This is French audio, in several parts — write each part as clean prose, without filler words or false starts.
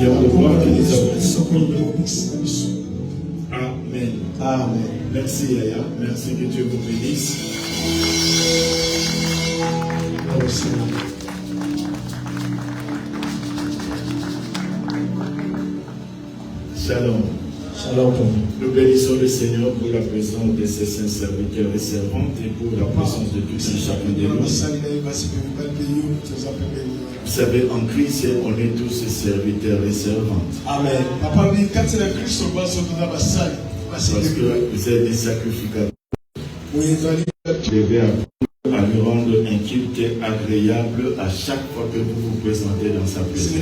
prions de gloire que nous avons. Amen. Amen. Merci Yaya. Merci, que Dieu vous bénisse. Shalom. Shalom. Nous bénissons le Seigneur pour la présence de ses saints serviteurs et servantes et pour la présence de tous et chacun de nous. Vous savez, en Christ, on est tous serviteurs et servantes. Amen. Parce que vous êtes des sacrificateurs. Vous devez apprendre à lui rendre un culte agréable à chaque fois que vous vous présentez dans sa présence.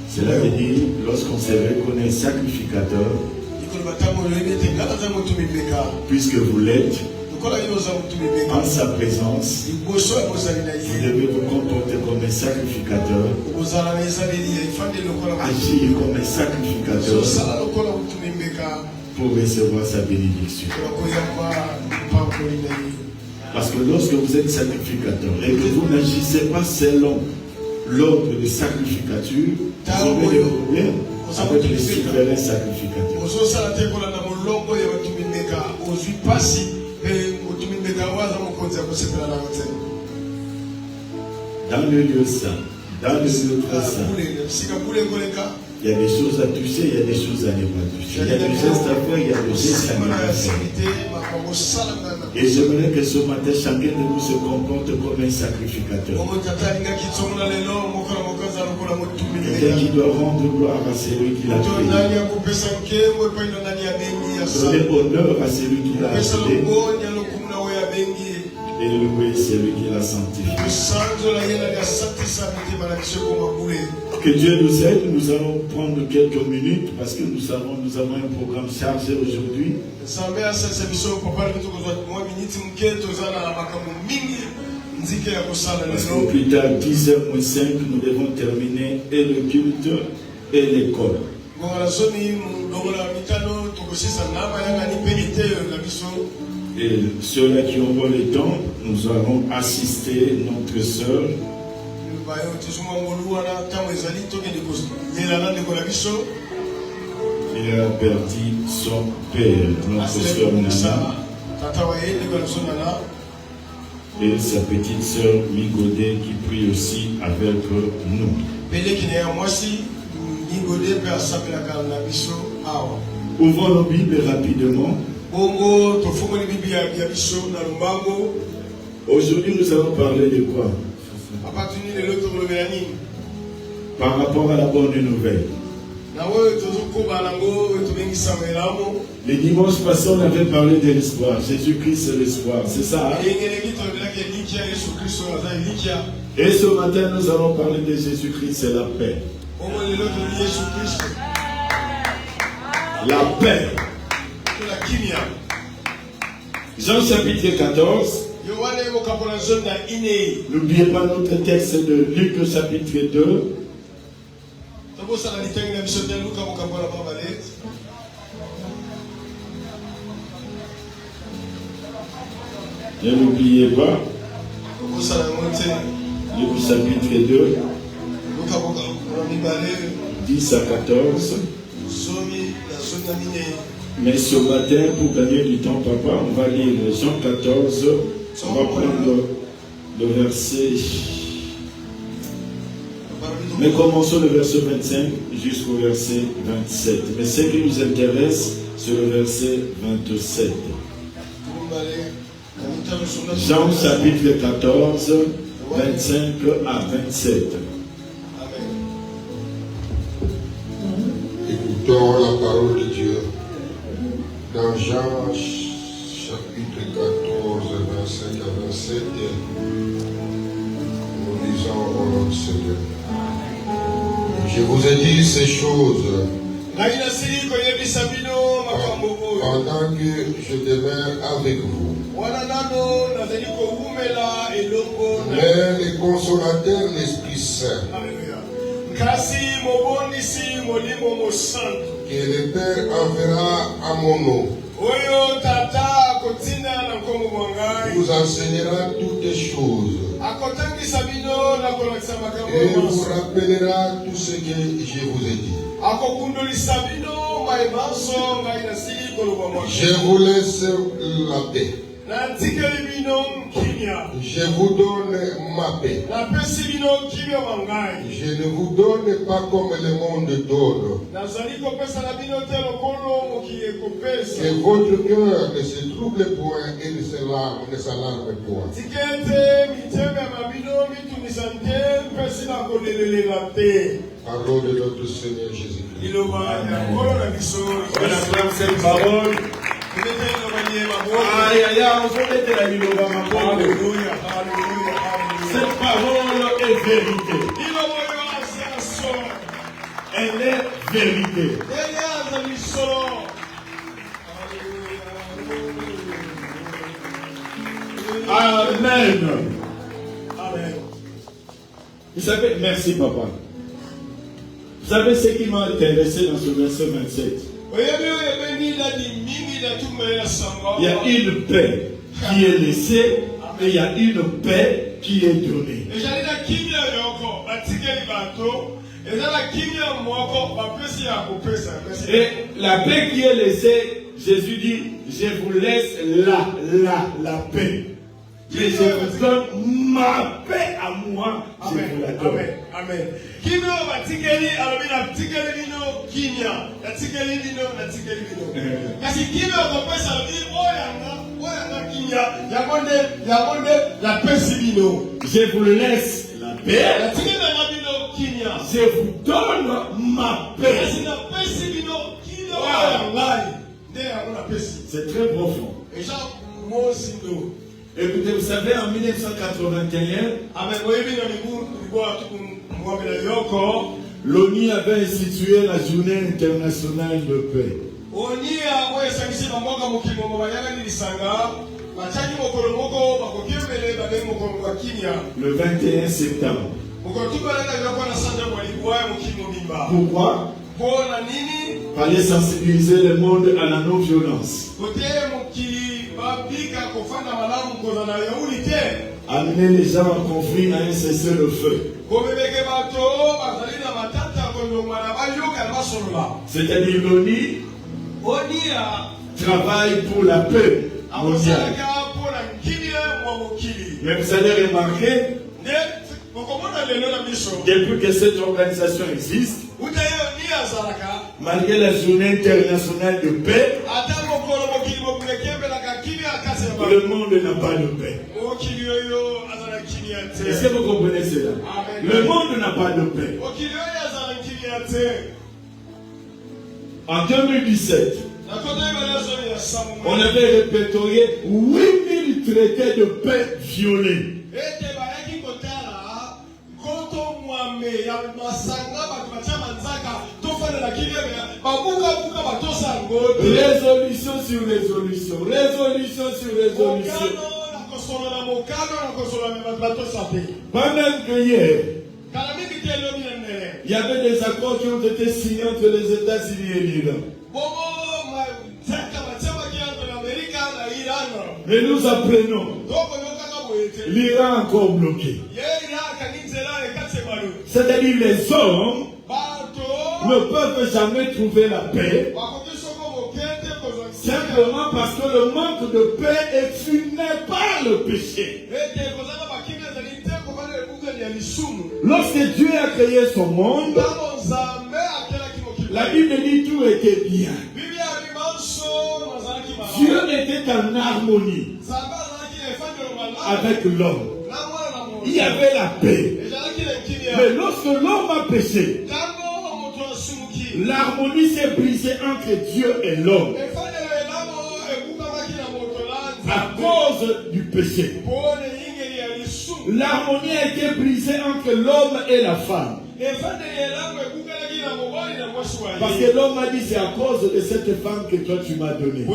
Cela veut dire, lorsqu'on se reconnaît sacrificateur, puisque vous l'êtes, en sa présence, vous devez vous comporter comme un sacrificateur, agir comme un sacrificateur pour recevoir sa bénédiction. Parce que lorsque vous êtes sacrificateur et que vous n'agissez pas selon l'ordre de sacrificature, vous aurez des problèmes avec les souverains sacrificateurs. Dans le lieu saint, dans le lieu très saint, il y a des choses à toucher, il y a des choses à ne pas toucher. Il y a des gestes à faire, il y a des gestes à ne pas faire. Et j'aimerais que ce matin, chacun de nous se comporte comme un sacrificateur. Quelqu'un qui doit rendre gloire à celui qui l'a créé. Donner honneur à celui qui l'a appelé. Et louer celui qui l'a sanctifié. Que Dieu nous aide. Nous allons prendre quelques minutes parce que nous avons un programme chargé aujourd'hui. Parce que plus tard, 10h05, nous devons terminer et le culte et l'école. Et ceux-là qui auront le temps, nous allons assister notre sœur. Il a perdu son père, notre sœur Nana, et sa petite sœur Migodé qui prie aussi avec nous. Ouvrons nos Bibles rapidement. Aujourd'hui, nous allons parler de quoi? Par rapport à la bonne nouvelle. Le dimanche passé, on avait parlé de l'espoir. Jésus-Christ, c'est l'espoir. C'est ça? Hein? Et ce matin, nous allons parler de Jésus-Christ, c'est la paix. La paix. Jean chapitre 14. N'oubliez pas notre texte de Luc chapitre 2. Ne l'oubliez pas. Luc chapitre 2. 10 à 14. Mais ce matin, pour gagner du temps, papa, on va lire Jean 14. On va prendre le verset. Mais commençons le verset 25 jusqu'au verset 27. Mais ce qui nous intéresse, c'est le verset 27. Jean chapitre 14, 25 à 27. Écoutons la parole de Dieu. Dans Jean chapitre 14, 25 à 27, nous lisons au nom du Seigneur. Je vous ai dit ces choses pendant que je demeure avec vous. Mais le consolateur, l'Esprit Saint, que le Père enverra à mon nom, vous enseignera toutes les choses et vous rappellera tout ce que je vous ai dit. Je vous laisse la paix. Je vous donne ma paix. Je ne vous donne pas comme le monde donne. Que votre cœur ne se trouble point et ne s'alarme point. Parole de notre Seigneur Jésus-Christ. On acclame cette parole. Aïe, aïe, aïe, on se met la Biloba, ma parole. Cette parole est vérité. Elle est vérité. Amen. Amen. Vous savez, merci papa. Vous savez ce qui m'a intéressé dans ce verset 27? Il y a une paix qui est laissée et il y a une paix qui est donnée. Et la paix qui est laissée, Jésus dit, je vous laisse la paix. Et je vous donne ma paix à moi. Je vous la donne. Amen. Je vous laisse la paix. Je vous donne ma paix. C'est très profond. Écoutez, vous savez, en 1981, l'ONU avait institué la journée internationale de paix. Le 21 septembre. Pourquoi? Fallait sensibiliser le monde à la non-violence. Amener les gens en conflit à un cessez-le-feu. C'est-à-dire l'ONU travaille pour la paix mondiale. Mais vous allez remarquer, depuis que cette organisation existe, malgré la journée internationale de paix, le monde n'a pas de paix. Est-ce que vous comprenez cela? Le monde n'a pas de paix. En 2017, on avait répertorié 8000 traités de paix violés. Résolution sur résolution, résolution sur résolution. Pendant que hier, il y avait des accords qui ont été signés entre les États-Unis et l'Iran. Mais nous apprenons l'Iran encore bloqué. C'est-à-dire les hommes ne peuvent jamais trouver la paix simplement parce que le manque de paix est fini par le péché. Lorsque Dieu a créé son monde, la Bible dit tout était bien. Dieu était en harmonie avec l'homme. Il y avait la paix. Mais lorsque l'homme a péché, l'harmonie s'est brisée entre Dieu et l'homme à cause du péché. L'harmonie a été brisée entre l'homme et la femme. Parce que l'homme a dit, c'est à cause de cette femme que toi tu m'as donné.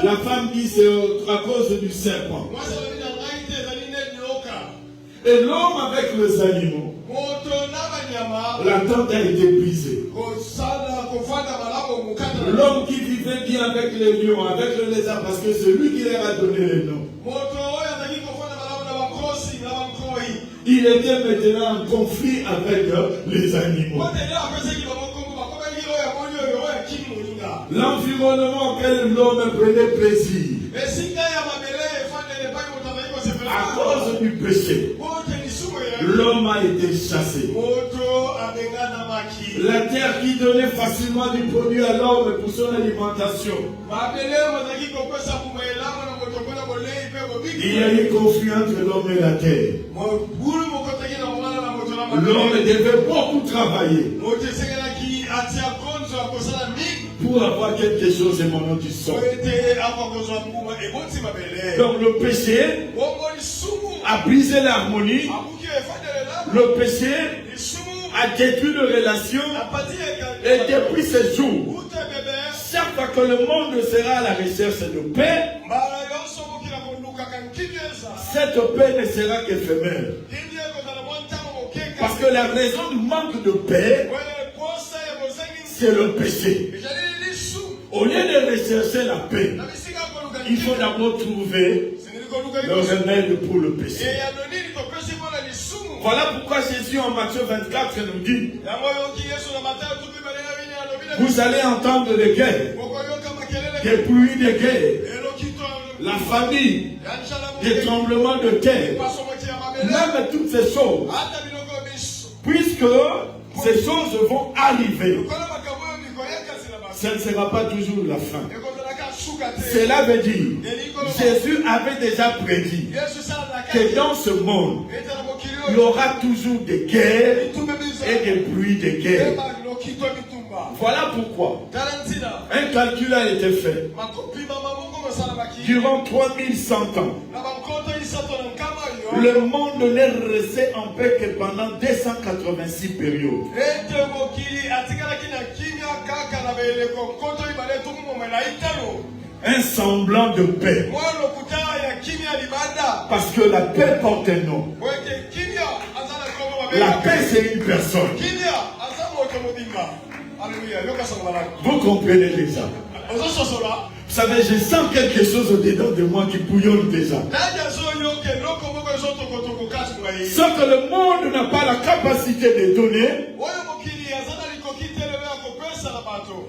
La femme dit, c'est à cause du serpent. Et l'homme avec les animaux, l'entente a été brisée. L'homme qui vit vivait bien avec les lions, avec le lézard, parce que c'est lui qui leur a donné les noms. Il était maintenant en conflit avec les animaux. L'environnement auquel l'homme prenait plaisir, à cause du péché, l'homme a été chassé. La terre qui donnait facilement du produit à l'homme pour son alimentation, il y a eu conflit entre l'homme et la terre. L'homme devait beaucoup travailler pour avoir quelque chose et moment du sol. Donc le péché a brisé l'harmonie. Le péché a détruit les relations. Et depuis ce jour, chaque fois que le monde sera à la recherche de paix, cette paix ne sera qu'éphémère. Parce que la raison du manque de paix, c'est le péché. Au lieu de rechercher la paix, il faut d'abord trouver le remède pour le péché. Voilà pourquoi Jésus en Matthieu 24 nous dit: vous allez entendre des guerres, des pluies de guerre, la famine, des tremblements de terre, même toutes ces choses. Puisque ces choses vont arriver, ce ne sera pas toujours la fin. Cela veut dire, Jésus avait déjà prédit que dans ce monde, il y aura toujours des guerres et des pluies de guerre. Voilà pourquoi un calcul a été fait. Durant 3100 ans, le monde n'est resté en paix que pendant 286 périodes. Un semblant de paix. Parce que la paix porte un nom. La paix, c'est une personne. Vous comprenez déjà? Vous savez, je sens quelque chose au-dedans de moi qui bouillonne déjà. Sauf que le monde n'a pas la capacité de donner.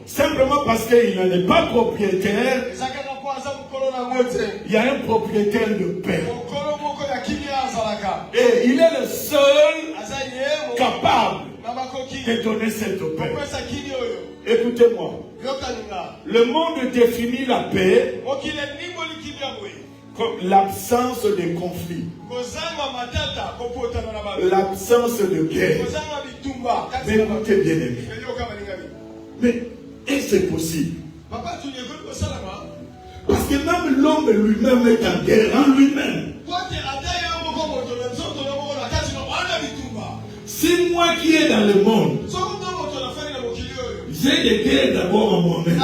Simplement parce qu'il n'en est pas propriétaire. Il y a un propriétaire de paix. Et il est le seul capable de donner cette paix. Écoutez-moi. Le monde définit la paix comme l'absence de conflit, l'absence de guerre. Mais écoutez bien aimé. Mais est-ce possible? Parce que même l'homme lui-même est en guerre en lui-même. C'est moi qui est dans le monde. J'ai des guerres d'abord en moi-même.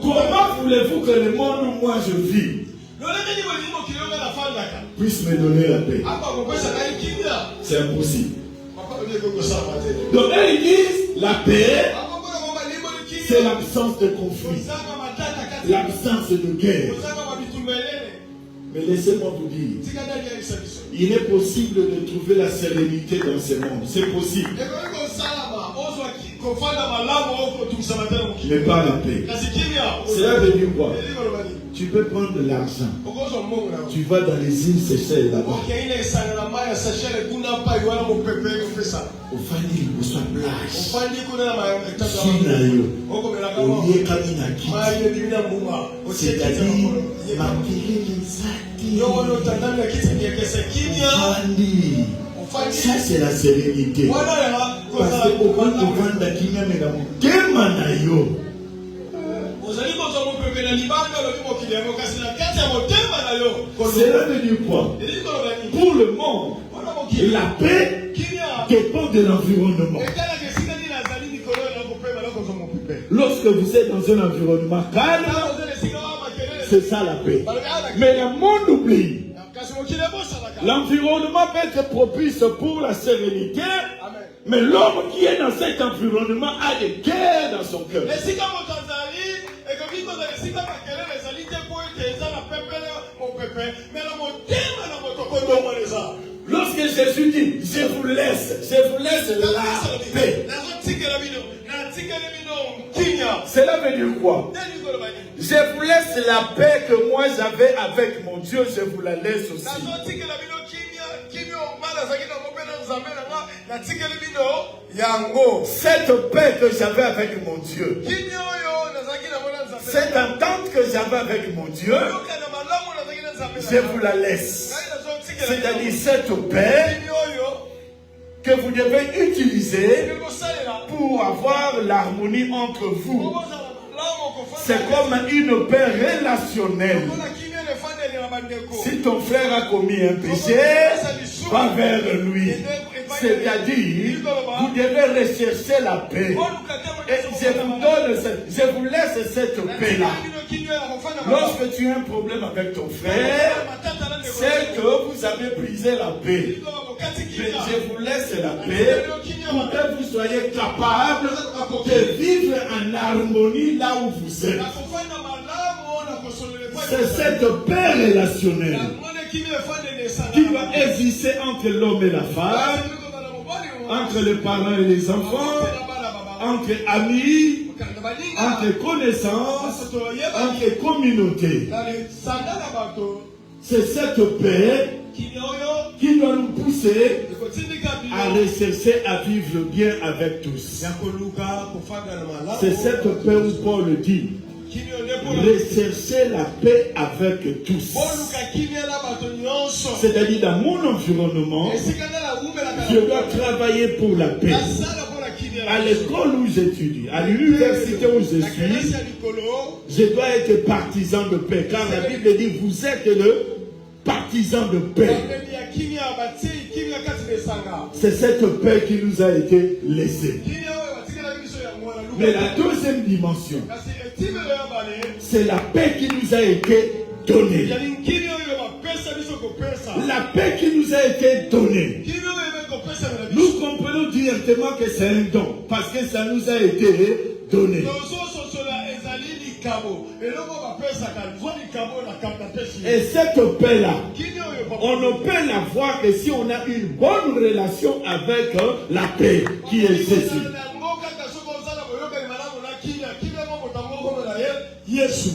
Comment voulez-vous que le monde où moi je vis puisse me donner la paix? C'est impossible. Donc ils disent la paix, c'est l'absence de conflit, l'absence de guerre. Mais laissez-moi vous dire, il est possible de trouver la sérénité dans ce monde. C'est possible. Mais pas la paix. Cela veut dire quoi? Tu peux prendre de l'argent. Tu vas dans les îles Seychelles là-bas. Au Fani, au soit plage. Chinayo. Au Yekaminaki. C'est-à-dire, ça c'est la sérénité. Parce que au moins au vent d'Akina mais dans mon Kemanayo. Cela veut dire quoi? Pour le monde, la paix dépend de l'environnement. Lorsque vous êtes dans un environnement calme, c'est ça la paix. Mais le monde oublie. L'environnement peut être propice pour la sérénité, mais l'homme qui est dans cet environnement a des guerres dans son cœur. Lorsque Jésus dit, je vous laisse la paix. Cela veut dire quoi? Je vous laisse la paix que moi j'avais avec mon Dieu, je vous la laisse aussi. Cette paix que j'avais avec mon Dieu, cette entente que j'avais avec mon Dieu, je vous la laisse. C'est-à-dire cette paix que vous devez utiliser pour avoir l'harmonie entre vous. C'est comme une paix relationnelle. Si ton frère a commis un péché, va vers lui. C'est-à-dire, vous devez rechercher la paix. Et je vous laisse cette paix-là. Lorsque tu as un problème avec ton frère, c'est que vous avez brisé la paix. Mais je vous laisse la paix pour que vous soyez capables de vivre en harmonie là où vous êtes. C'est cette paix relationnelle qui va exister entre l'homme et la femme, entre les parents et les enfants, entre amis, entre connaissances, entre communautés. C'est cette paix qui doit nous pousser à rechercher à vivre bien avec tous. C'est cette paix où Paul dit rechercher la paix avec tous. C'est-à-dire dans mon environnement, je dois travailler pour la paix. À l'école où j'étudie, à l'université où je suis, je dois être partisan de paix. Car la Bible dit vous êtes le partisan de paix. C'est cette paix qui nous a été laissée. Mais la deuxième dimension, c'est la paix qui nous a été donnée. La paix qui nous a été donnée. Nous comprenons directement que c'est un don, parce que ça nous a été donné. Et cette paix-là, on ne peut la voir que si on a une bonne relation avec la paix qui est Jésus.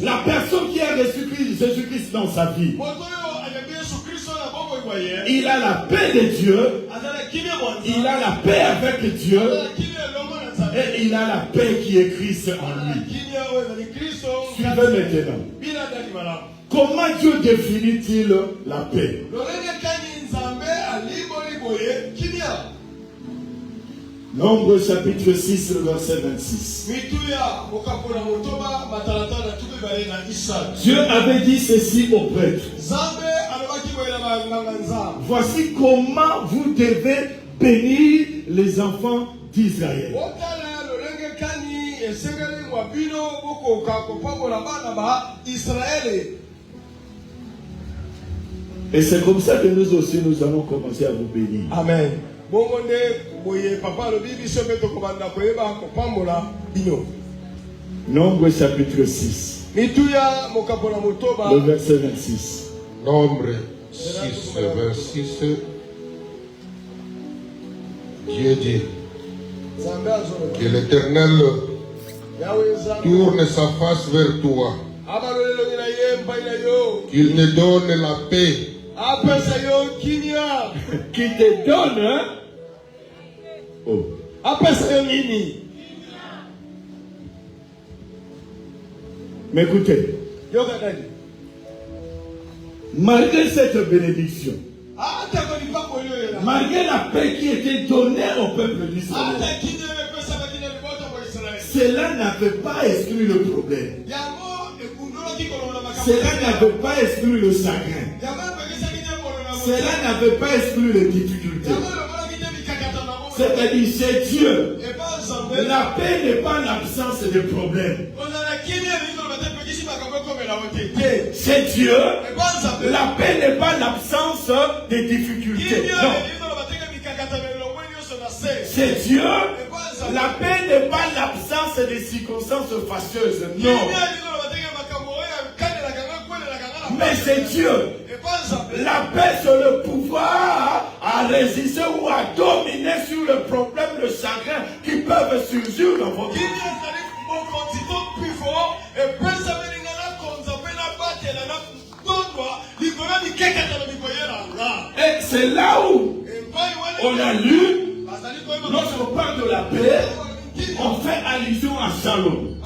La personne qui a reçu Jésus-Christ dans sa vie, il a la paix de Dieu, il a la paix avec Dieu, et il a la paix qui est Christ en lui. Suivez maintenant. Comment Dieu définit-il la paix? Nombre chapitre 6, le verset 26. Dieu avait dit ceci aux prêtres. Voici comment vous devez bénir les enfants d'Israël. Et c'est comme ça que nous aussi nous allons commencer à vous bénir. Amen. Nombre chapitre 6. Le verset 26. Nombre 6, 26. Dieu dit que l'Éternel tourne sa face vers toi, qu'il te donne la paix. Qui te donne, hein? Oh. Mais écoutez, malgré cette bénédiction, malgré la paix qui était donnée au peuple d'Israël, cela n'avait pas exclu le problème. Cela n'avait pas exclu le chagrin. Cela n'avait pas exclu les difficultés. C'est-à-dire, c'est Dieu. La paix n'est pas l'absence de problème. C'est Dieu. La paix n'est pas l'absence des difficultés. Non. C'est Dieu. La paix n'est pas l'absence des circonstances fâcheuses. Non. Mais c'est Dieu. La paix, c'est le pouvoir à résister ou à dominer sur le problème, le chagrin qui peuvent surgir dans votre vie. Et c'est là où on a lu, lorsqu'on parle de la paix, on fait allusion à Shalom.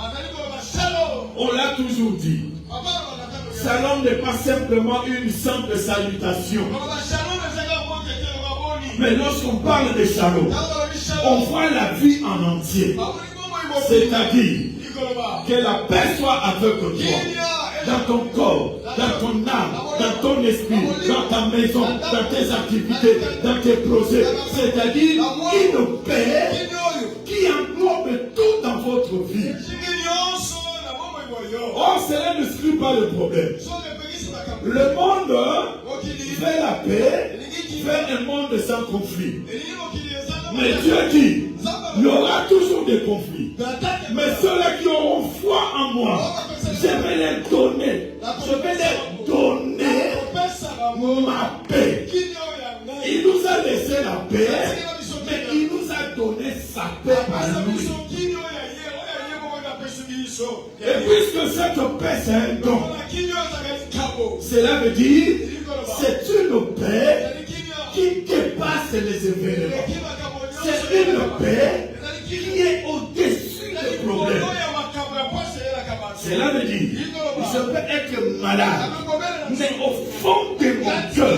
On l'a toujours dit. Shalom n'est pas simplement une simple salutation. Mais lorsqu'on parle de Shalom, on voit la vie en entier. C'est-à-dire que la paix soit avec toi, dans ton corps, dans ton âme, dans ton esprit, dans ta maison, dans tes activités, dans tes projets. C'est-à-dire une paix qui englobe tout dans votre vie. Or, cela ne suit pas le problème. Le monde fait la paix, fait un monde sans conflit. Mais Dieu dit, il y aura toujours des conflits. Mais ceux-là qui auront foi en moi, je vais les donner. Je vais les donner ma paix. Il nous a laissé la paix, mais il nous a donné sa paix à lui. Et puisque cette paix c'est un don, cela veut dire c'est une paix qui dépasse les événements. C'est une paix qui est au-dessus des problèmes. Cela veut dire je peux être malade, mais au fond de mon cœur,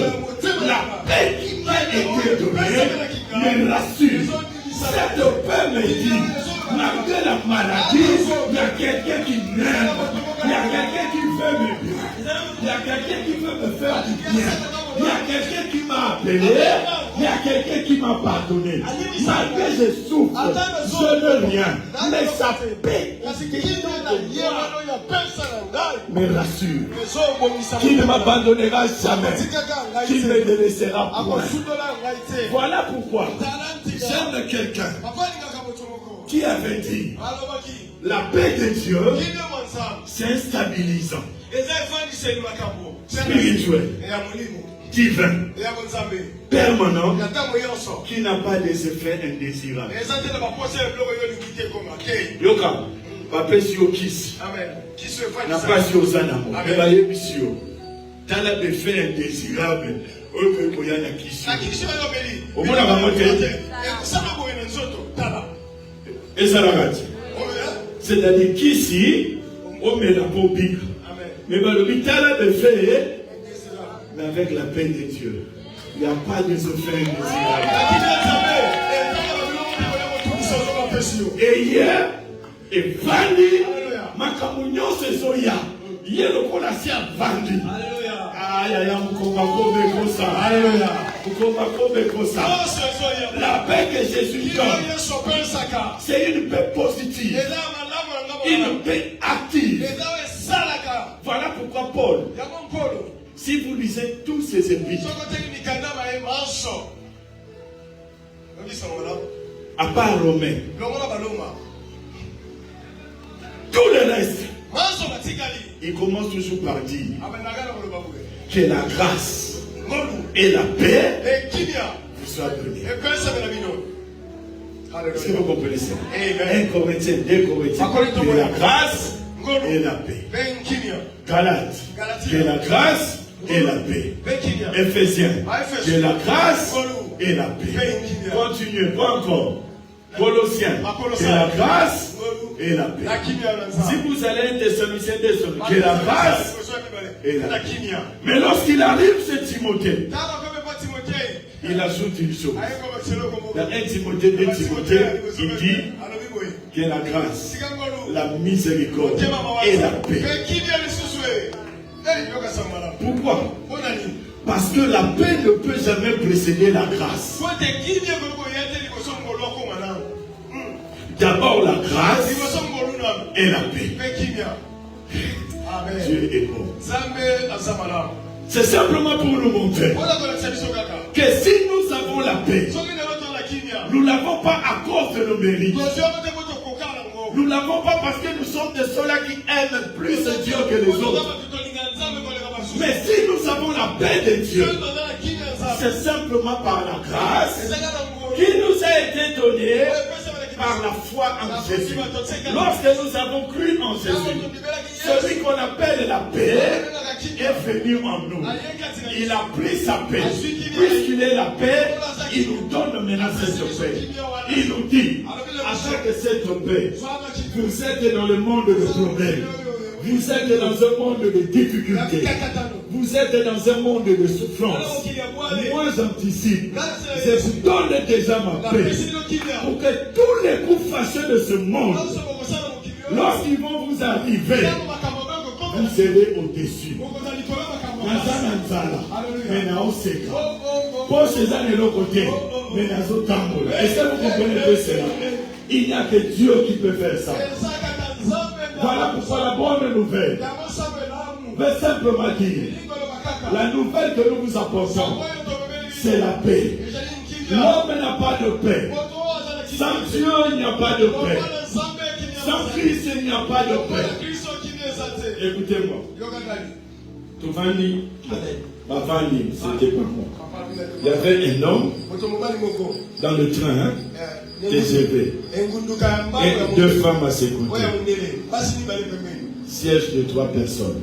la paix qui m'a été donnée me rassure. Cette paix me dit, malgré la maladie, il y a quelqu'un qui m'aime. Il y a quelqu'un qui veut me bien. Il y a quelqu'un qui veut me faire du bien. Il y a quelqu'un qui m'a appelé. Il y a quelqu'un qui m'a pardonné. Malgré je souffre, je ne rien. Mais sa paix me rassure. Qui ne m'abandonnera jamais. Qui ne me délaissera point. Voilà pourquoi j'aime quelqu'un qui avait dit la paix de Dieu, c'est un stabilisant spirituel, divin, permanent, qui n'a pas des effets indésirables. Yoka, papa si au kiss, n'a pas si aux anamo, mais la émission, dans la effet indésirable, au moyen de kiss. Au moins la maman et ça l'arrête. C'est-à-dire qu'ici, on met la peau pique. Mais l'hôpital de fait, mais avec la paix de Dieu, il n'y a pas de effets indésirables. Et hier, et Vandi, ma communion c'est Zoya. Hier, le policier a Vandi. Aïe, aïe, Alléluia. La paix que Jésus donne, c'est une paix positive, une paix active. Voilà pourquoi Paul, si vous lisez tous ces épîtres, à part Romains, tout le reste, il commence toujours par dire que la grâce et la paix vous soient données. Est-ce que vous comprenez ça? 1 Corinthiens, 2 Corinthiens, que la grâce et la paix. Galates, que la grâce et la paix. Éphésiens, que la grâce et la paix. Continuez, pas encore. Colossiens, que la grâce et la paix. Si vous allez Thessaloniciens, que la grâce et la paix. Mais lorsqu'il arrive, c'est Timothée. Il ajoute une chose. Dans 1 Timothée, 2 Timothée, il dit que la grâce, la miséricorde et la paix. Pourquoi? Parce que la paix ne peut jamais précéder la grâce. D'abord la grâce et la paix. Dieu est bon. C'est simplement pour nous montrer que si nous avons la paix, nous ne l'avons pas à cause de nos mérites. Nous ne l'avons pas parce que nous sommes de ceux-là qui aiment plus Dieu que les autres. Mais si nous avons la paix de Dieu, c'est simplement par la grâce qui nous a été donnée par la foi en Jésus. Lorsque nous avons cru en Jésus, celui qu'on appelle la paix est venu en nous. Il a pris sa paix. Puisqu'il est la paix, il nous donne maintenant cette paix. Il nous dit, avec cette paix, vous êtes dans le monde de problèmes. Vous êtes dans un monde de difficultés. Vous êtes dans un monde de souffrance. Moi, j'anticipe. Je vous donne déjà ma paix. Pour que tous les coups fâcheux de ce monde, lorsqu'ils vont vous arriver, vous serez au-dessus. Est-ce que vous comprenez cela? Il n'y a que Dieu qui peut faire ça. Voilà pourquoi la bonne nouvelle veut simplement dire, la nouvelle que nous vous apportons, c'est la paix. L'homme n'a pas de paix. Sans Dieu, il n'y a pas de paix. Sans Christ, il n'y a pas de paix. Écoutez-moi. Bavani, c'était pas moi. Il y avait un homme dans le train, TGV, et 2 femmes à ses côtés. Siège de 3 personnes.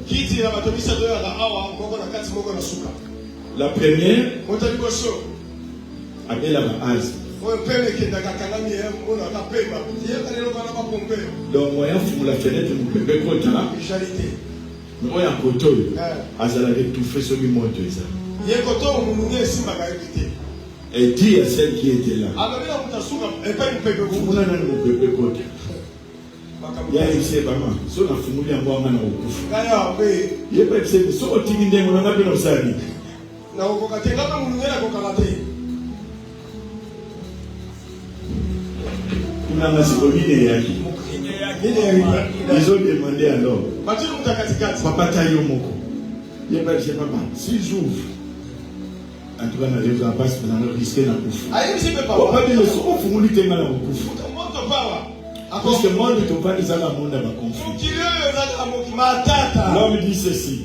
La première, avait la base. Donc, moi, je la fenêtre, je peux pas. Moi, un côté, elle avait tout fait sur le monde. Et dit à celle qui était là, vous n'avez pas de bébé côté. Il y a eu ces mamans, sur la famille en bois, on a un coup. Il y a pas de ces sur le tigre, on a bien observé. On a un ils ont demandé alors, Papa Tayomoko, il y a pas de papa, si j'ouvre, en tout cas, on a pas de risquer dans le coup. On va dire, le second faut mourir dans le coup. Parce que moi, je ne peux pas dire que monde a conflit. L'homme dit ceci.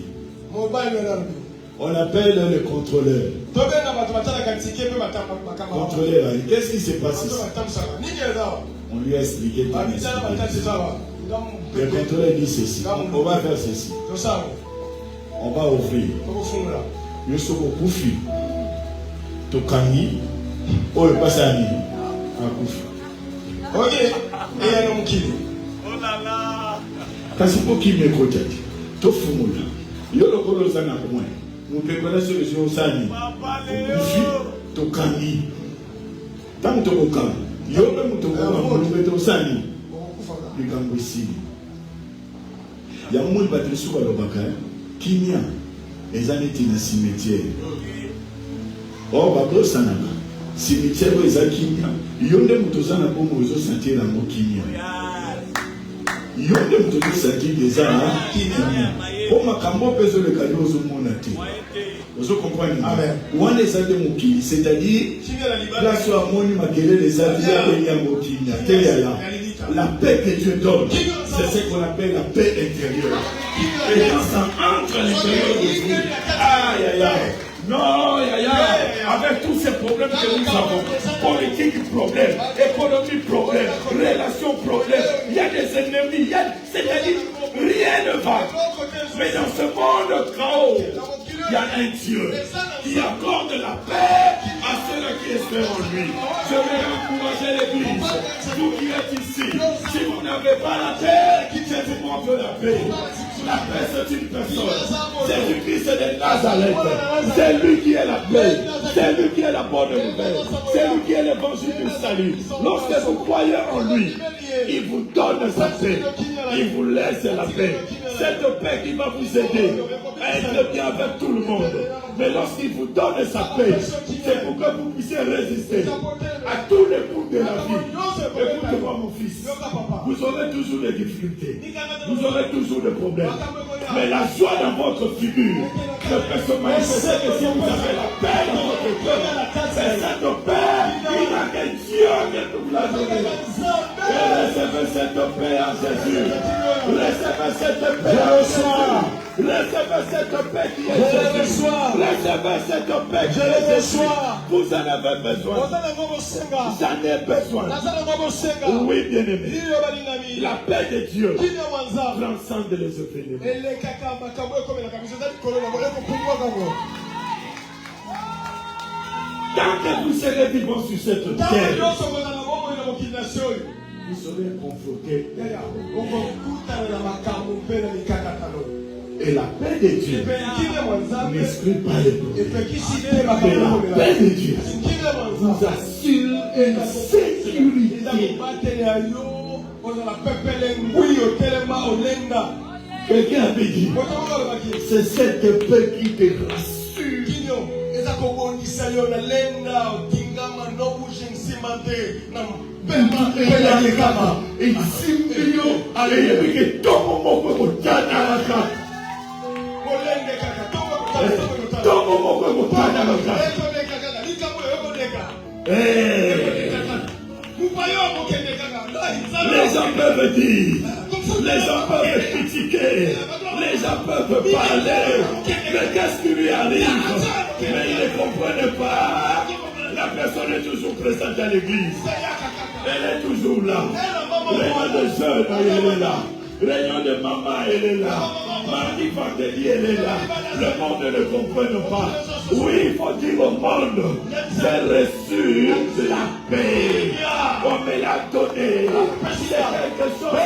On appelle le contrôleur. Contrôleur, qu'est-ce qui s'est passé? On lui a expliqué. Le contrôleur dit ceci. On va faire ceci. On va ouvrir. Nous sommes au Koufi. Tokani. Oh, le passani. À Koufi. Ok. Et un homme qui. Oh là là. Parce que pour qui me côté. Tout fumula. Yo le colo sana pour moi. Nous préparons sur les jours sani. Koufi. Tokani. Tant que tu yo même to ko mo to sani likambo isili ya mo battre suka lobaka kimia ezaneti na cimetière o babo sanaka cimetière ezakimia yo nde muto sana ko mo zo sentir na mo kimia yo nde muto zo sentir des ana kimia o makambo peso le kayo zo mona te. Vous comprenez? Amen. C'est-à-dire, là sur Amoni Maguélé, les avis la paix que Dieu donne, c'est ce qu'on appelle la paix intérieure. Et quand ça entre à l'intérieur de vous, aïe aïe aïe. Non, aïe aïe, avec tous ces problèmes que nous avons, politique problème, économie problème, relations problème, il y a des ennemis, c'est-à-dire rien ne va. Mais dans ce monde chaos, il y a un Dieu qui accorde la paix à ceux qui espèrent en lui. Je vais encourager l'église. Vous qui êtes ici, si vous n'avez pas la paix, je vous montre la paix. La paix, c'est une personne. C'est du Christ de Nazareth. C'est lui qui est la paix. C'est lui qui est la bonne nouvelle. C'est lui qui est l'évangile du salut. Lorsque vous croyez en lui, il vous donne sa paix. Il vous laisse la paix. Cette paix qui va vous aider à être bien avec tout le monde. Mais lorsqu'il vous donne sa paix, c'est pour que vous puissiez résister à tous les coups de la vie. Écoutez-moi mon fils, vous aurez toujours des difficultés, vous aurez toujours des problèmes. Mais la joie dans votre figure ne peut se manifester que si vous avez la paix dans votre cœur. C'est cette paix, il n'y a que Dieu qui nous l'a donné. Recevez cette paix en Jésus. Recevez cette paix en Jésus. Recevez cette paix qui est Jésus. Recevez cette paix qui est Jésus. Vous en avez besoin. J'en ai besoin. Oui, bien-aimé. La paix de Dieu transcende les opinions. Tant que vous serez vivants sur cette terre, vous serez confrontés. Et la paix de Dieu n'exclut pas les problèmes. Mais la paix de Dieu vous assure une sécurité. Quelqu'un avait dit, c'est cette paix qui te rassure. Les gens peuvent dire, les gens peuvent critiquer, les gens peuvent parler, mais qu'est-ce qui lui arrive? Mais ils ne comprennent pas. La personne est toujours présente à l'église. Elle est toujours là. Réunion de jeunes, elle est là. Réunion de maman, elle est là. Mardi, vendredi, elle est là. Le monde ne comprend pas. Oui, il faut dire au monde, j'ai reçu la paix. On me l'a donné. C'est quelque chose.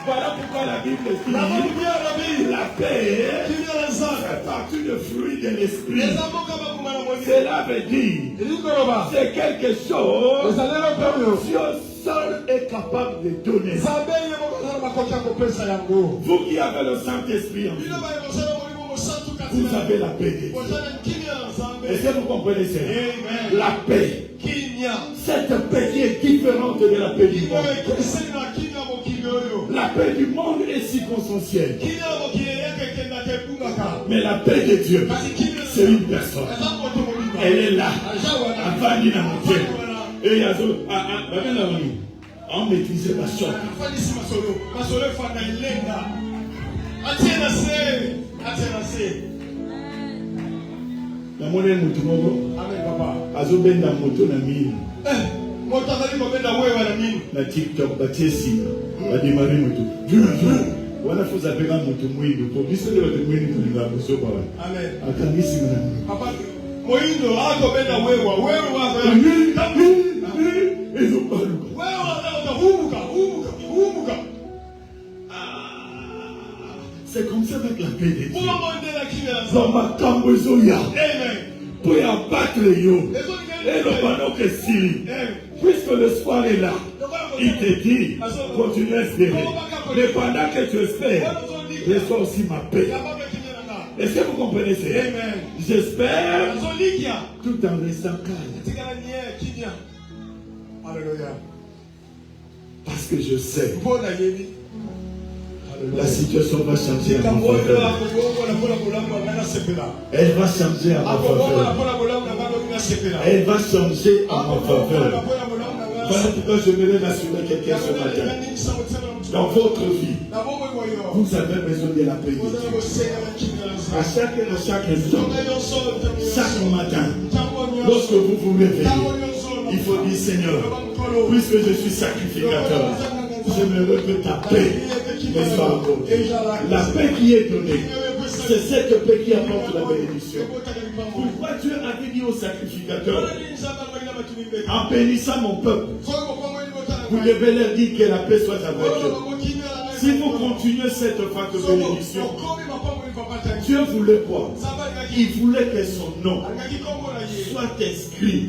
Voilà pourquoi la Bible dit, la paix fait partie du fruit de l'esprit. Cela veut dire, c'est quelque chose que Dieu seul est capable de donner. Vous qui avez le Saint-Esprit en vous, vous avez la paix de Dieu. Est-ce que vous comprenez ça? La paix. Cette paix qui est différente de la paix du monde. La paix du monde est circonstancielle. Mais la paix de Dieu, c'est une personne. Elle est là. Et on maîtrise la choc. Namone mutu moko azobenda moto na mine na TikTok batie sima bademare moto wana fuza peka moto mwindo po biso de bato mwindo tulinga boso ba akangisi na moindo akobenda wewa ezobaluka humuka. C'est comme ça avec la paix de Dieu. Dans ma cambozoya, pour y abattre les yo, et le ballon que Syrie, puisque le soir est là, il te dit, continue à espérer. Mais pendant que tu espères, reçois aussi ma paix. Est-ce que vous comprenez ça? J'espère tout en restant calme. Alléluia. Parce que je sais. La situation va changer à ma faveur. Elle va changer à ma faveur. Elle va changer à ma faveur. Voilà pourquoi je voulais rassurer quelqu'un ce matin. Dans votre vie, vous avez besoin de la paix de Dieu. À chaque instant, chaque matin, lorsque vous vous réveillez, il faut dire Seigneur, puisque je suis sacrificateur, j'aimerais que ta paix me soit accordée. La paix qui est donnée, c'est cette paix qui apporte la bénédiction. Pourquoi Dieu avait dit au sacrificateur, en bénissant mon peuple, vous devez leur dire que la paix soit avec eux. Si vous continuez cette phase de bénédiction, Dieu voulait quoi? Il voulait que son nom soit inscrit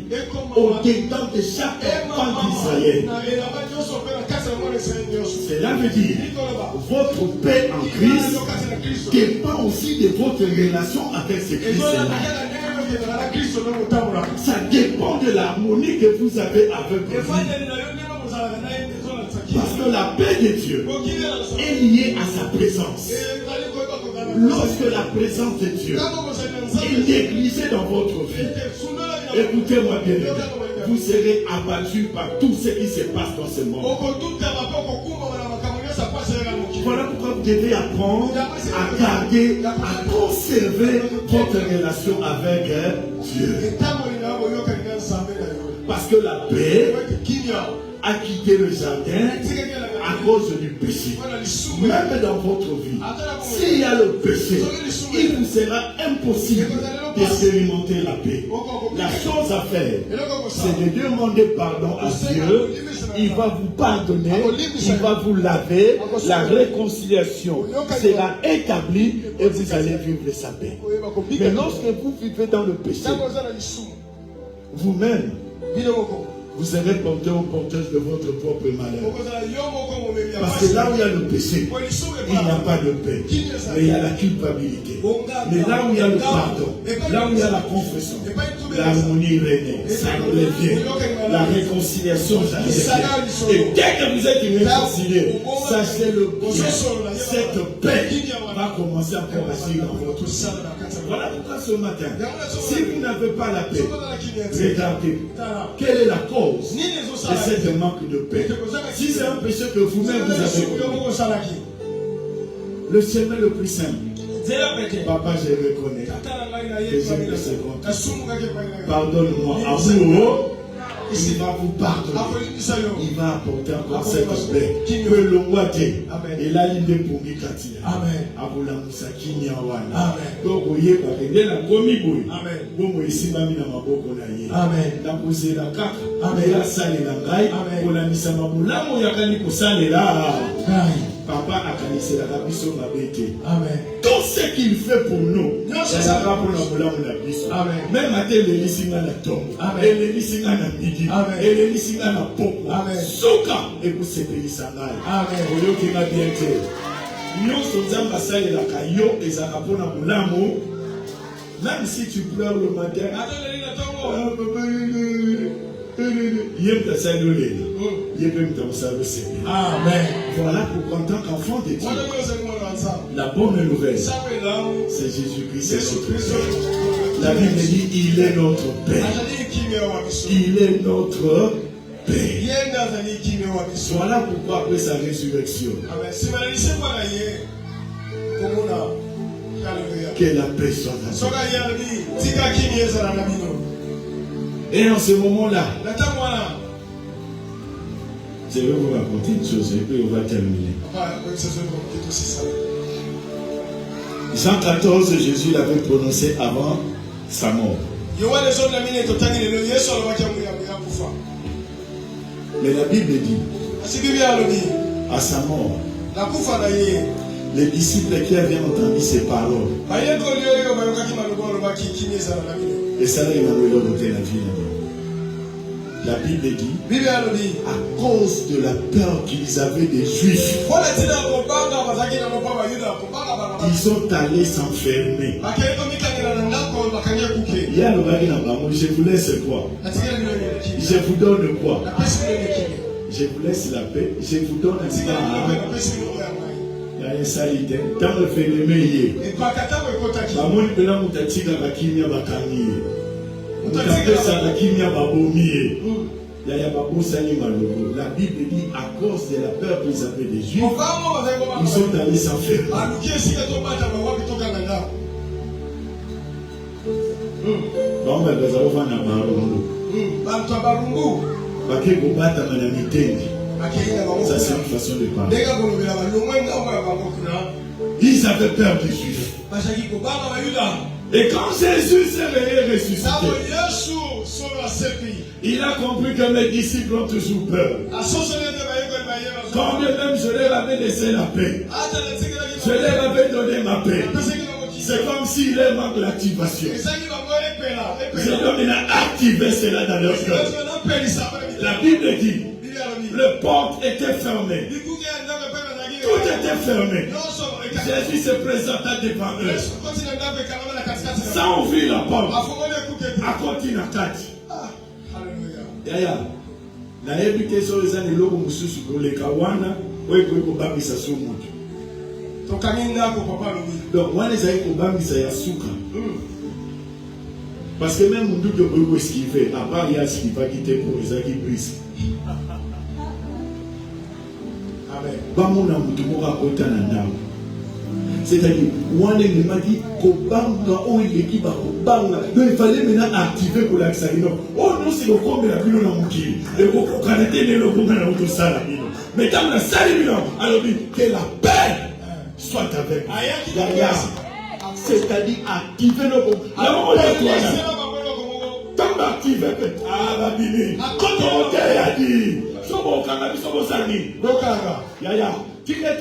au-dedans de chaque enfant d'Israël. Cela veut dire votre paix en Christ dépend aussi de votre relation avec ce Christ-là. Ça dépend de l'harmonie que vous avez avec lui. Parce que la paix de Dieu est liée à sa présence. Lorsque la présence de Dieu est négligée dans votre vie, écoutez-moi bien, vous serez abattus par tout ce qui se passe dans ce monde. Voilà pourquoi vous devez apprendre à garder, à conserver votre relation avec Dieu. Parce que la paix a quitté le jardin à cause du péché. Même dans votre vie, s'il y a le péché, il vous sera impossible d'expérimenter la paix. La chose à faire, c'est de demander pardon à Dieu. Il va vous pardonner, il va vous laver, la réconciliation sera établie et vous allez vivre sa paix. Mais lorsque vous vivez dans le péché, vous-même, vous serez porteur ou porteuse de votre propre malheur. Parce que là où il y a le péché, il n'y a pas de paix. Mais il y a la culpabilité. Mais là où il y a le pardon, là où il y a la confession, l'harmonie règne, ça revient. La réconciliation, ça revient. Et dès que vous êtes réconcilié, sachez-le bien, cette paix va commencer à agir dans votre vie. Voilà pourquoi ce matin, si vous n'avez pas la paix, regardez, quelle est la cause de cette manque de paix? Si c'est un péché que vous-même vous avez commis, le chemin le plus simple, papa, je reconnais que je me seconde. Pardonne-moi, amour. Il va vous pardonner. Il va apporter encore cette paix. Que le moite et là il est pour Mikati. Amen. Aboula Moussaki Niawana. Donc vous voyez parce que la commis boui. Amen. Bon ici mami na maboko na ye. Amen. La posé la kaka. Amen. La salle la ngai. Amen. Pour la misa mabula mo yakani ko salle là. Papa a canissé la rabisso mabete. Amen. Tout ce qu'il fait pour nous, c'est ça va pour la boula mo la biso. Amen. Même à tel les lisinga na tombe. Amen. Et les lisinga na midi. Amen. Et les lisinga na poko. Amen. Soka et vous se pays sangai. Amen. Oyo qui m'a bien dit. Nous sommes en salle la kayo et ça va pour la boula mo. Même si tu pleures le matin. Amen. Voilà pourquoi en tant qu'enfant de Dieu, la bonne nouvelle, c'est Jésus-Christ, c'est notre Père. La Bible dit, il est notre Père. Il est notre Père. Voilà pourquoi après sa résurrection, que la paix soit dans notre vie. Et en ce moment-là, je vais vous raconter une chose et puis on va terminer. Jean 14, Jésus l'avait prononcé avant sa mort. Mais la Bible dit, à sa mort, les disciples qui avaient entendu ces paroles, et ça là, il va nous donner la vie. La Bible dit, à cause de la peur qu'ils avaient des Juifs, ils sont allés s'enfermer. Je vous laisse quoi? Je vous donne quoi? Je vous laisse la paix. Je vous donne un tant le phénomène y est. La Bible dit à cause de la peur qu'ils avaient des Juifs, ils sont allés s'enfermer. Ça c'est une façon de parler. Ils avaient peur des Juifs. Et quand Jésus s'est ressuscité, il a compris que mes disciples ont toujours peur. Quand même je leur avais laissé la paix, je leur avais donné ma paix. C'est comme s'il leur manque l'activation. Je dois activer cela dans leur cœur. La Bible dit, les portes étaient fermées. Tout était fermé. Jésus se présenta devant eux. Sans ouvrir la porte. À côté de la carte. Yaya. Na ebite so ezani logo mususu koleka wana oyo ko bambisa so mutu. Donc wana ezali ko bambisa ya suka. Parce que même Moundou de Boulou esquivé, à part il y a ce qui va quitter pour les qui brisent. Amen. Bamona Moundou raconte un âme. C'est-à-dire, on est dit Kobanga, on est qui va Kobanga. Donc il fallait maintenant activer pour l'accès. Oh non, c'est le comble de la Bino Namuki. Le Boko Kanete, le Boko Namuki Salabino. Mais dans la Salabino, alors que la paix soit avec nous. C'est-à-dire activer le Boko. Alors on est toi. Tant d'activer, ah, la Bini. Comment t'as dit? Sobo Kanabi, Sobo Sani. Bokanga. Yaya. Il y a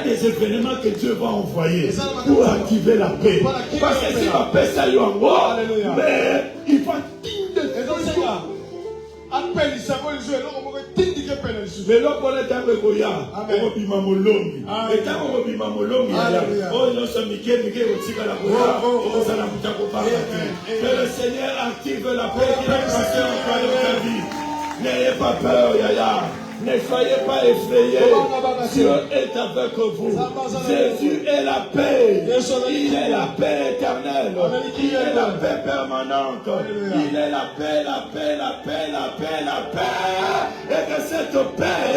des événements que Dieu va envoyer pour activer la paix. Parce que si la paix ça y est en bas, mais il va mais là, pour les temps de Goya, on va bima molongi. Et quand on va bima molongi, oh non, ça Mickey, aussi à la Goya, on s'en a mis à comparer. Que le Seigneur active la paix qui va passer en croix de ta vie. N'ayez pas peur, Yaya. Ne soyez pas effrayés. Dieu est avec vous. Jésus est la paix. Il est la paix éternelle. Il est la paix permanente. Il est la paix, la paix, la paix, la paix, la paix. Et que cette paix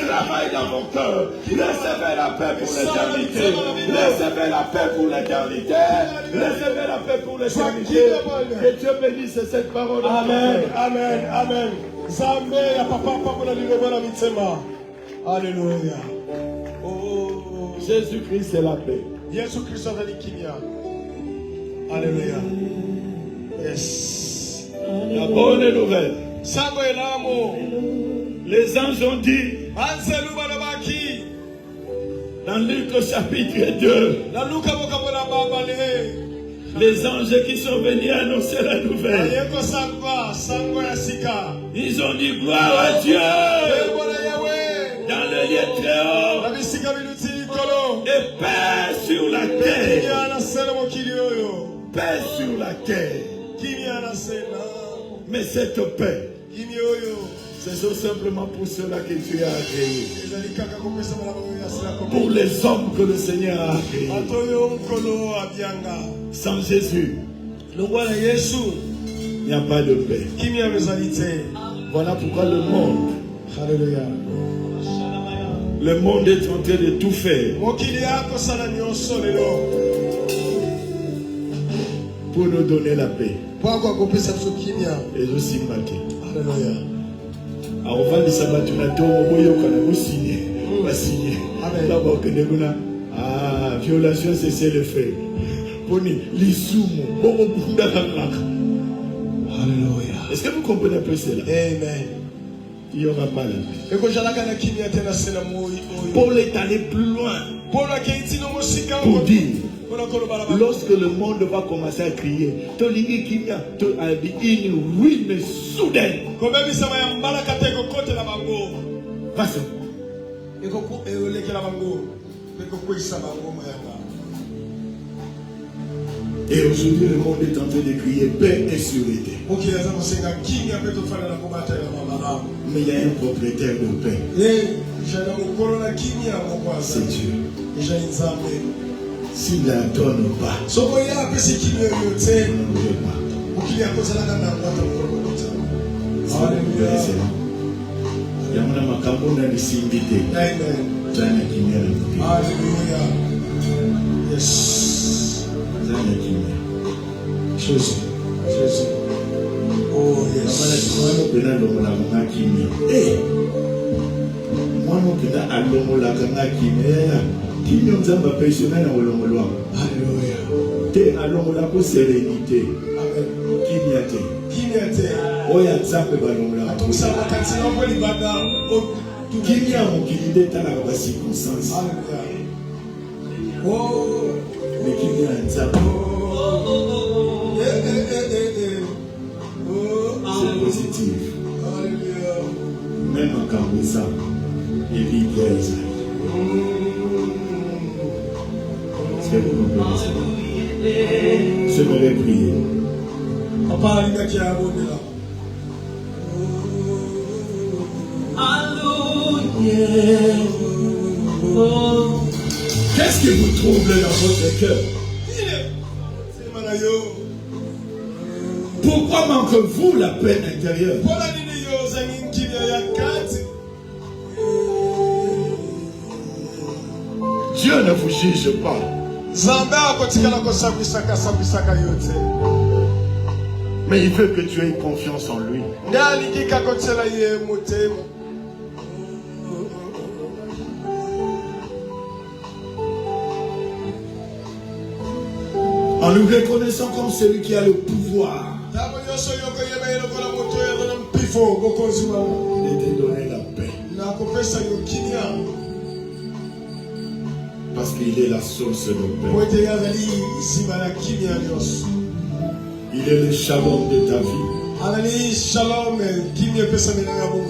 travaille dans vos cœurs. Recevez la paix pour l'éternité. Recevez la paix pour l'éternité. Recevez la paix pour l'éternité. Que Dieu bénisse cette parole. Amen. Amen. Amen. Zambe ya papa papa na liloba na mitsema. Alléluia. Oh, Jésus-Christ c'est la paix. Yesu Kristo ndani kimya. Alléluia. Yes. La bonne nouvelle. Sango elamo. Les anges ont dit Anselu banabaki. dans Luc chapitre 2. Na Luka mokabona baba le. Les anges qui sont venus annoncer la nouvelle. Ils ont dit gloire à Dieu dans le lieu très haut et paix sur la terre. Paix sur la terre. Mais cette paix, c'est simplement pour ceux-là que Dieu a créé. Pour les hommes que le Seigneur a créés. Sans Jésus, il n'y a pas de paix. Voilà pourquoi le monde, le monde est en train de tout faire pour nous donner la paix. Et je suis maté. Alors, on va les sabattre, on va signer. Ah, violation, c'est le fait. Alléluia. Est-ce que vous comprenez un peu cela? Amen. Il n'y aura pas la paix. Paul est allé plus loin pour dire, lorsque le monde va commencer à crier, une ruine soudaine. Passons. Et aujourd'hui, le monde est en train de crier paix et sûreté. Mais il y a un propriétaire de paix. C'est Dieu. S'il la donne pas, on ne veut pas. Il y a un makambo na lisimite. Jana kimia na kupi. Alléluia. Yes. Jana kimia. Jésus. Jésus. Oh yes. Amana tumano pena lomola kanga kimia. Mwano pena alomola kanga kimia. Kimia nzamba pensiona na olomolwa. Alléluia. Te alomola ko sérénité. Amen. Kimia te. Kimia te. Oya nzambe balongola. Atumsala katina ngoli bada. Kimia mokili ndeta na ba circonstance. Alléluia. Oh. Mais kimia nzambe. C'est positif. Alléluia. Même en Kambosa, il vit bien Isaïe. Est-ce que vous comprenez ça? Je vais prier. Papa, il y a qui a abonné là. Qu'est-ce qui vous trouble dans votre cœur? Pourquoi manque-vous la paix intérieure? Dieu ne vous juge pas. Mais il veut que tu aies confiance en lui. En nous reconnaissant comme celui qui a le pouvoir de te donner la paix. Parce qu'il est la source de paix. Il est le shalom de ta vie.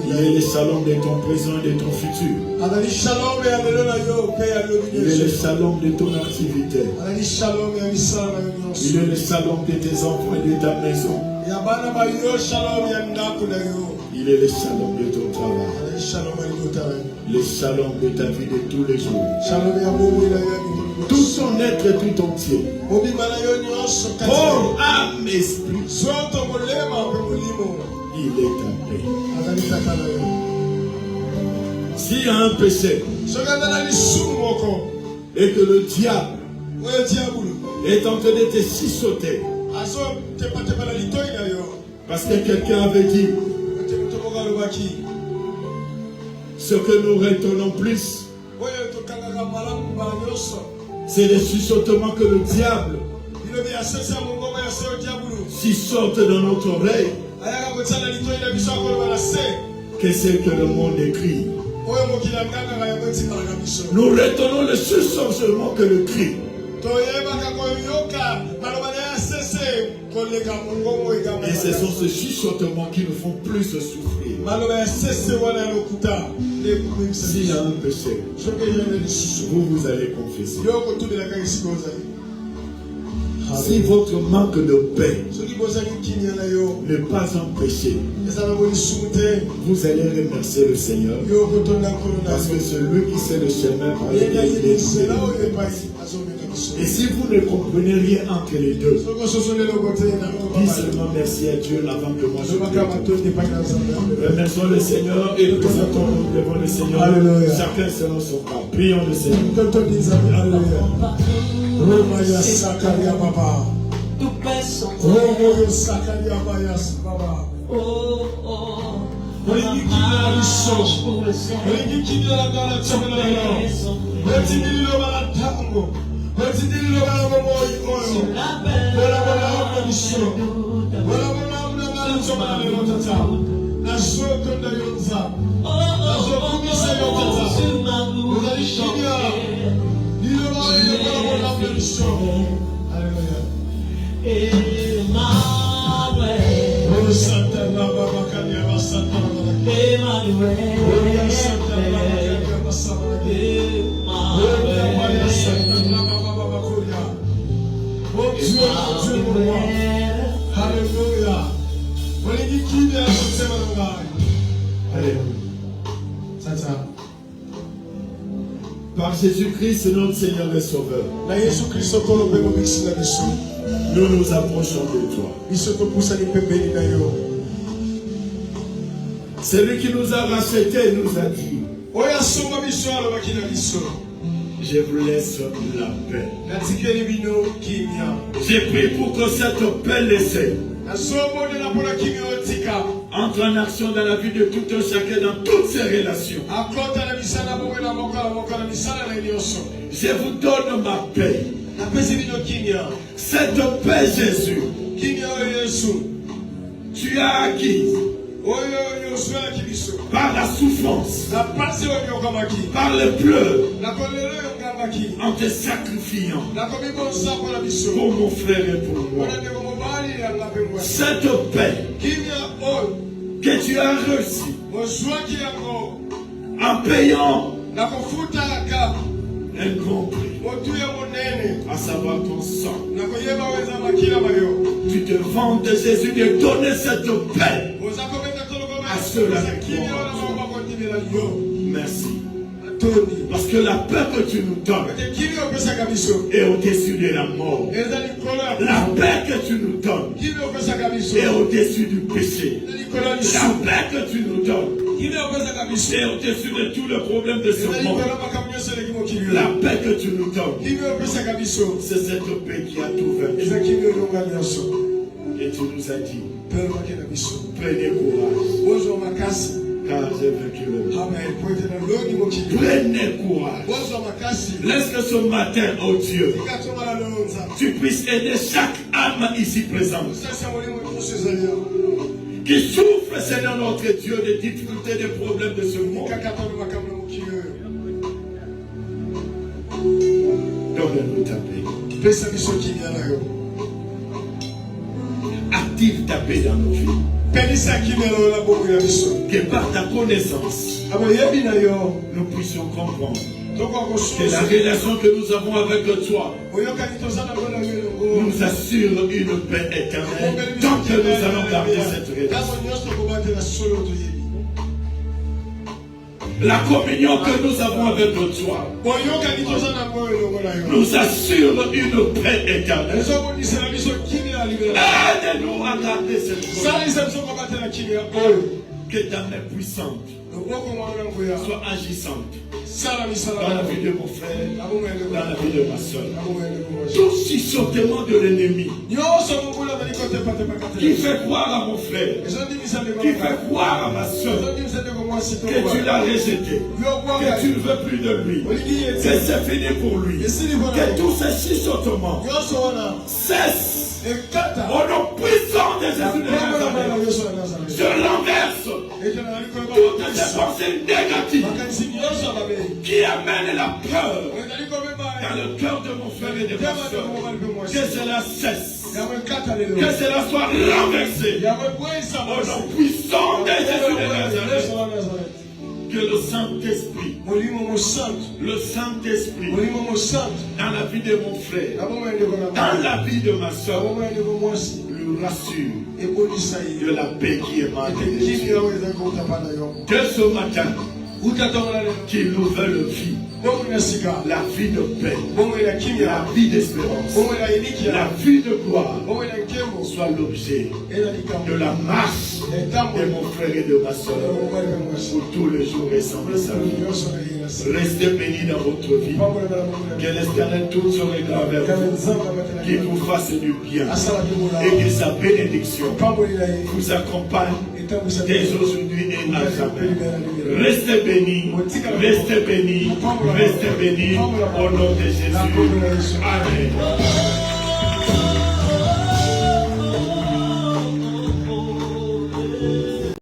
Il est le shalom de ton présent et de ton futur. Il est le shalom de ton activité. Il est le shalom de tes enfants et de ta maison. Il est le shalom de ton travail. Le shalom de ta vie de tous les jours. Tout son être tout entier. Corps, âme, esprit. Il est ta paix. S'il y a un péché et que le diable est en train de te sisoter, parce que quelqu'un avait dit ce que nous retenons plus, c'est les chuchotements que le diable sisote dans notre oreille, que c'est que le monde écrit. Nous retenons le chuchotement que le cri. Et ce sont ces chuchotements qui nous font plus souffrir. S'il y a un péché, vous allez confesser. Si votre manque de paix n'est pas un péché, vous allez remercier le Seigneur, parce que celui qui sait le chemin par lequel il est. Et si vous ne comprenez rien entre les deux, dis seulement merci à Dieu avant que moi je prie. Remercions le Seigneur et présentons-nous devant le Seigneur. Alléluia. Chacun selon son cas. Prions le Seigneur. Alléluia. Sakaria Baba. Sakaria Bayas Baba. Par Jésus-Christ, notre Seigneur et Sauveur, nous nous approchons de toi. Celui qui nous a rachetés nous a dit: je vous laisse la paix. J'ai pris pour que cette paix laissée entre en action dans la vie de tout un chacun, dans toutes ses relations. Je vous donne ma paix. Cette paix, Jésus, tu as acquis par la souffrance, par le pleurs, en te sacrifiant pour mon frère et pour moi. Cette paix que tu as reçue en payant un grand prix, à savoir ton sang. Tu te vantes, Jésus, de donner cette paix à ceux-là qui croient en toi. Merci. Parce que la paix que tu nous donnes est au-dessus de la mort. La paix que tu nous donnes est au-dessus du péché. La paix que tu nous donnes est au-dessus de tous les problèmes de ce monde. La paix que tu nous donnes, c'est cette paix qui a tout vaincu. Et tu nous as dit, prenez courage, car j'ai vaincu le monde. Prenez courage. Laisse que ce matin, oh Dieu, tu puisses aider chaque âme ici présente qui souffre, Seigneur notre Dieu, des difficultés, des problèmes de ce monde. Donne-nous ta paix. Active ta paix dans nos vies. Que par ta connaissance, nous puissions comprendre que la relation que nous avons avec toi nous assure une paix éternelle tant que nous allons garder cette relation. La communion que nous avons avec toi nous assure une paix éternelle. Aide-nous à garder cette relation. Que ta main puissante soit agissante dans la vie de mon frère, dans la vie de ma soeur. Tout chuchotement de l'ennemi qui fait croire à mon frère, qui fait croire à ma soeur que tu l'as rejeté, que tu ne veux plus de lui, que c'est fini pour lui, que tous ces chuchotements cessent. Au nom puissant de Jésus de Nazareth, je renverse toutes ces pensées négatives qui amènent la peur dans le cœur de mon frère et de ma soeur. Que cela cesse, que cela soit renversé au nom puissant de Jésus de Nazareth. Que le Saint-Esprit, dans la vie de mon frère, dans la vie de ma soeur, lui rassure de la paix qui émane de Dieu. Que ce matin, qu'il nous veut le vie, la vie de paix, la vie d'espérance, la vie de gloire, soit l'objet de la marche de mon frère et de ma soeur pour tous les jours récents de sa vie. Restez bénis dans votre vie. Que l'Éternel tourne son regard vers vous, qu'il vous fasse du bien et que sa bénédiction vous accompagne dès aujourd'hui et à jamais. Restez bénis, restez bénis, restez bénis au nom de Jésus. Amen.